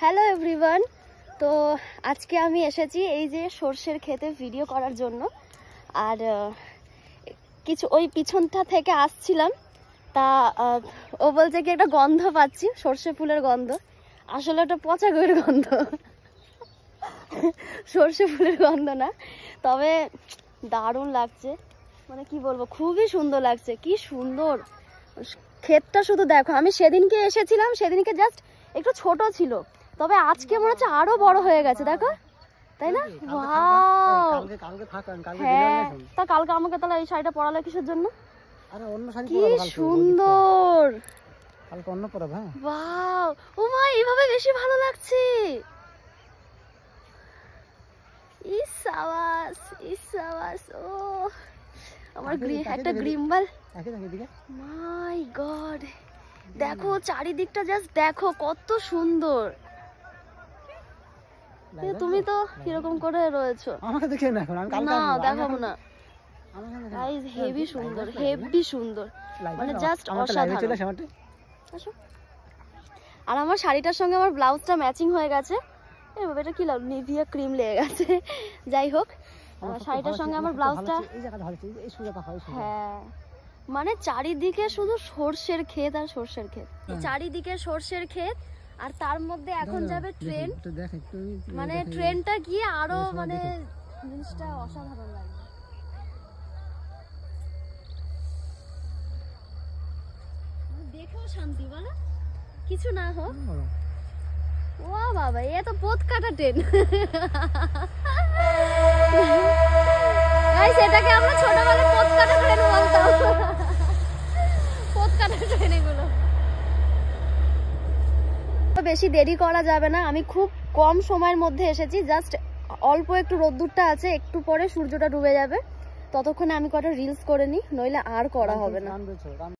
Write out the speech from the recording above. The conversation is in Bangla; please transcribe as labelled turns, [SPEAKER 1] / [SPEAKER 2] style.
[SPEAKER 1] Hello everyone. তো আজকে আমি এসেছি এই যে সর্ষের ক্ষেতে ভিডিও করার জন্য। আর কিছু ওই পিছনটা থেকে আসছিলাম, তা ও বলছে কি একটা গন্ধ পাচ্ছি, সর্ষে ফুলের গন্ধ। আসলে ওটা পচা গরুর গন্ধ, সর্ষে ফুলের গন্ধ না। তবে দারুণ লাগছে, মানে কি বলবো, খুবই সুন্দর লাগছে। কি সুন্দর ক্ষেতটা শুধু দেখো। আমি সেদিনকে এসেছিলাম, সেদিনকে জাস্ট একটু ছোট ছিল, তবে আজকে মনে হচ্ছে আরো বড় হয়ে গেছে, দেখো, তাই না? ওয়াও, হ্যাঁ। তা কালকে আমাকে তাহলে এই শাড়িটা পরালে কিসের জন্য? কি সুন্দর, ওয়াও। ও মা, এইভাবে বেশি ভালো লাগছে। ইসাবাস ইসাবাস। ও আমার একটা গ্রিম্বাল, মাই গড। দেখো চারিদিকটা, জাস্ট দেখো কত সুন্দর। তুমি তো কিরকম করে রয়েছো, আমাকে দেখে না, না দেখাবো না। গাইস হেভি সুন্দর, হেভি সুন্দর, মানে জাস্ট অসাধারণ। আর আমার শাড়িটার সঙ্গে আমার ব্লাউজটা ম্যাচিং হয়ে গেছে। এটা কি নিভিয়া ক্রিম লেগে গেছে, যাই হোক। শাড়িটার সঙ্গে আমার ব্লাউজটা, হ্যাঁ, মানে চারিদিকে শুধু সর্ষের ক্ষেত আর সর্ষের ক্ষেত, চারিদিকে সর্ষের ক্ষেত। আর তার মধ্যে এখন যাবে ট্রেন, মানে ট্রেনটা গিয়ে আরো মানে জিনিসটা অসাধারণ লাগবে। দেখেও শান্তি, বলো কিছু না হোক। ও বাবা, এ তো পথ কাটা ট্রেন। সেটাকে আমরা ছোটবেলায় পথ কাটা ট্রেন বলতাম, পথ কাটা ট্রেন এগুলো। বেশি দেরি করা যাবে না, আমি খুব কম সময়ের মধ্যে এসেছি। জাস্ট অল্প একটু রোদ্দুরটা আছে, একটু পরে সূর্যটা ডুবে যাবে। ততক্ষণে আমি কটা রিলস করে নিই, নইলে আর করা হবে না।